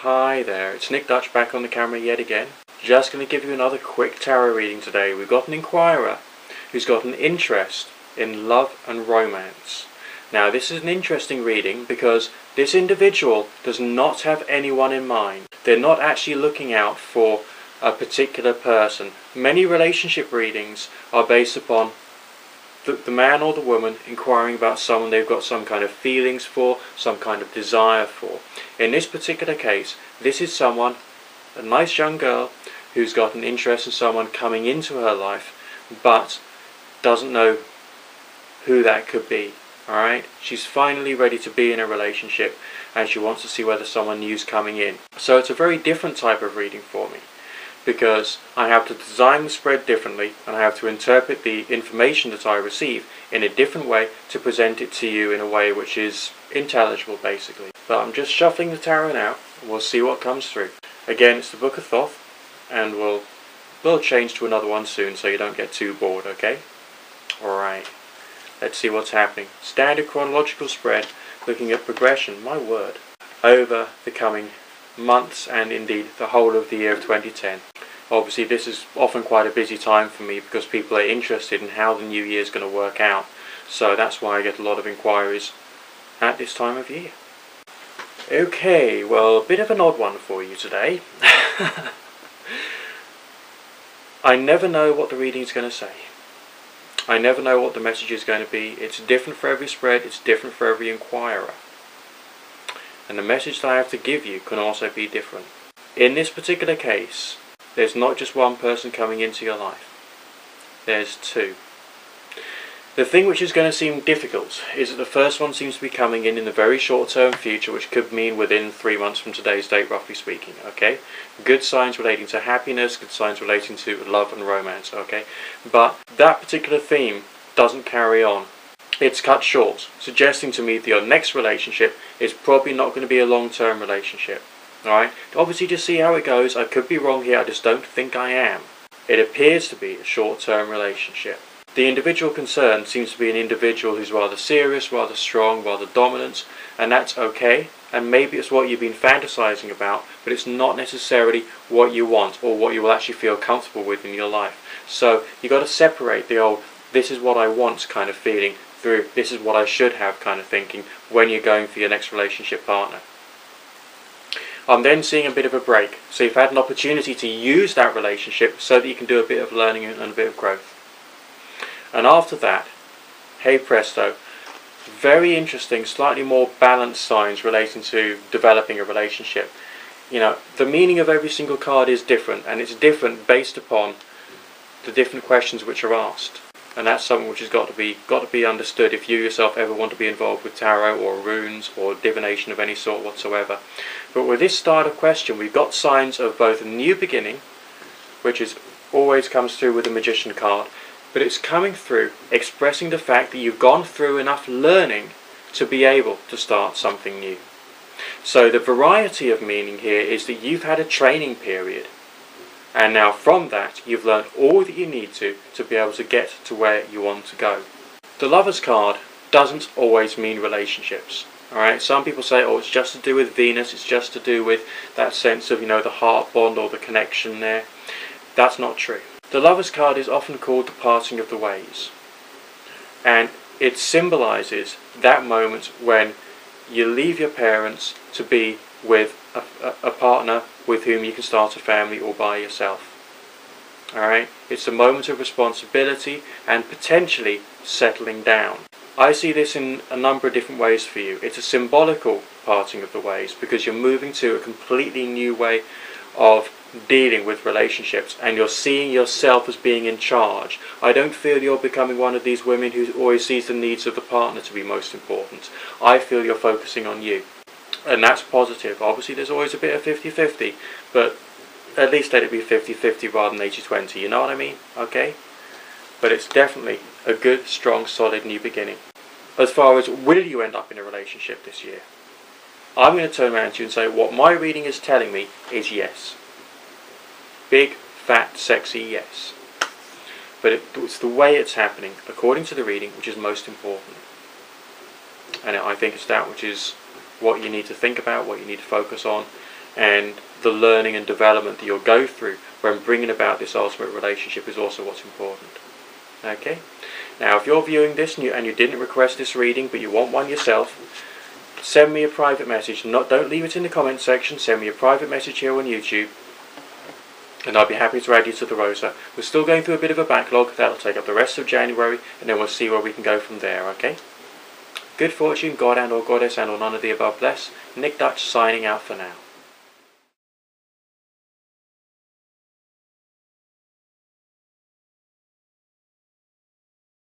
Hi there, it's Nick Dutch back on the camera yet again. Just going to give you another quick tarot reading today. We've got an inquirer who's got an interest in love and romance. Now this is an interesting reading because this individual does not have anyone in mind. They're not actually looking out for a particular person. Many relationship readings are based upon the man or the woman inquiring about someone they've got some kind of feelings for, some kind of desire for. In this particular case, this is someone, a nice young girl, who's got an interest in someone coming into her life, but doesn't know who that could be. Alright? She's finally ready to be in a relationship, and she wants to see whether someone new's coming in. So it's a very different type of reading for me, because I have to design the spread differently, and I have to interpret the information that I receive in a different way to present it to you in a way which is intelligible, basically. But I'm just shuffling the tarot now, and we'll see what comes through. Again, it's the Book of Thoth, and we'll change to another one soon so you don't get too bored, okay? Alright, let's see what's happening. Standard chronological spread, looking at progression, my word, over the coming months and indeed the whole of the year of 2010. Obviously this is often quite a busy time for me because people are interested in how the new year is going to work out, so that's why I get a lot of inquiries at this time of year. Okay, well, a bit of an odd one for you today. I never know what the reading is going to say. I never know what the message is going to be. It's different for every spread, it's different for every inquirer. And the message that I have to give you can also be different. In this particular case, there's not just one person coming into your life. There's two. The thing which is going to seem difficult is that the first one seems to be coming in the very short term future, which could mean within 3 months from today's date, roughly speaking, okay? Good signs relating to happiness, good signs relating to love and romance, okay? But that particular theme doesn't carry on. It's cut short, suggesting to me that your next relationship is probably not going to be a long-term relationship. Alright? Obviously just see how it goes. I could be wrong here, I just don't think I am. It appears to be a short-term relationship. The individual concerned seems to be an individual who's rather serious, rather strong, rather dominant, and that's okay. And maybe it's what you've been fantasizing about, but it's not necessarily what you want or what you will actually feel comfortable with in your life. So you've got to separate the old, this is what I want kind of feeling, through this is what I should have kind of thinking when you're going for your next relationship partner. I'm then seeing a bit of a break. So you've had an opportunity to use that relationship so that you can do a bit of learning and a bit of growth. And after that, hey presto, very interesting, slightly more balanced signs relating to developing a relationship. You know, the meaning of every single card is different, and it's different based upon the different questions which are asked. And that's something which has got to be understood if you yourself ever want to be involved with tarot or runes or divination of any sort whatsoever. But with this style of question, we've got signs of both a new beginning, which is always comes through with the Magician card, but it's coming through expressing the fact that you've gone through enough learning to be able to start something new. So the variety of meaning here is that you've had a training period, and now from that you've learned all that you need to be able to get to where you want to go. The Lovers card doesn't always mean relationships. Alright, some people say, oh, it's just to do with Venus, it's just to do with that sense of, you know, the heart bond or the connection there. That's not true. The Lovers card is often called the parting of the ways, and it symbolises that moment when you leave your parents to be with a partner with whom you can start a family or by yourself. Alright, it's a moment of responsibility and potentially settling down. I see this in a number of different ways for you. It's a symbolical parting of the ways because you're moving to a completely new way of dealing with relationships, and you're seeing yourself as being in charge. I don't feel you're becoming one of these women who always sees the needs of the partner to be most important. I feel you're focusing on you, and that's positive. Obviously there's always a bit of 50-50, but at least let it be 50-50 rather than 80-20, you know what I mean? Okay? But it's definitely a good, strong, solid new beginning. As far as will you end up in a relationship this year, I'm going to turn around to you and say what my reading is telling me is yes. Big, fat, sexy yes. But it's the way it's happening, according to the reading, which is most important. And I think it's that which is what you need to think about, what you need to focus on, and the learning and development that you'll go through when bringing about this ultimate relationship is also what's important. Okay? Now, if you're viewing this and you didn't request this reading, but you want one yourself, send me a private message. Don't leave it in the comment section. Send me a private message here on YouTube, and I'll be happy to add you to the rota. We're still going through a bit of a backlog. That'll take up the rest of January, and then we'll see where we can go from there, okay? Good fortune, God and or Goddess and or none of the above bless. Nick Dutch signing out for now.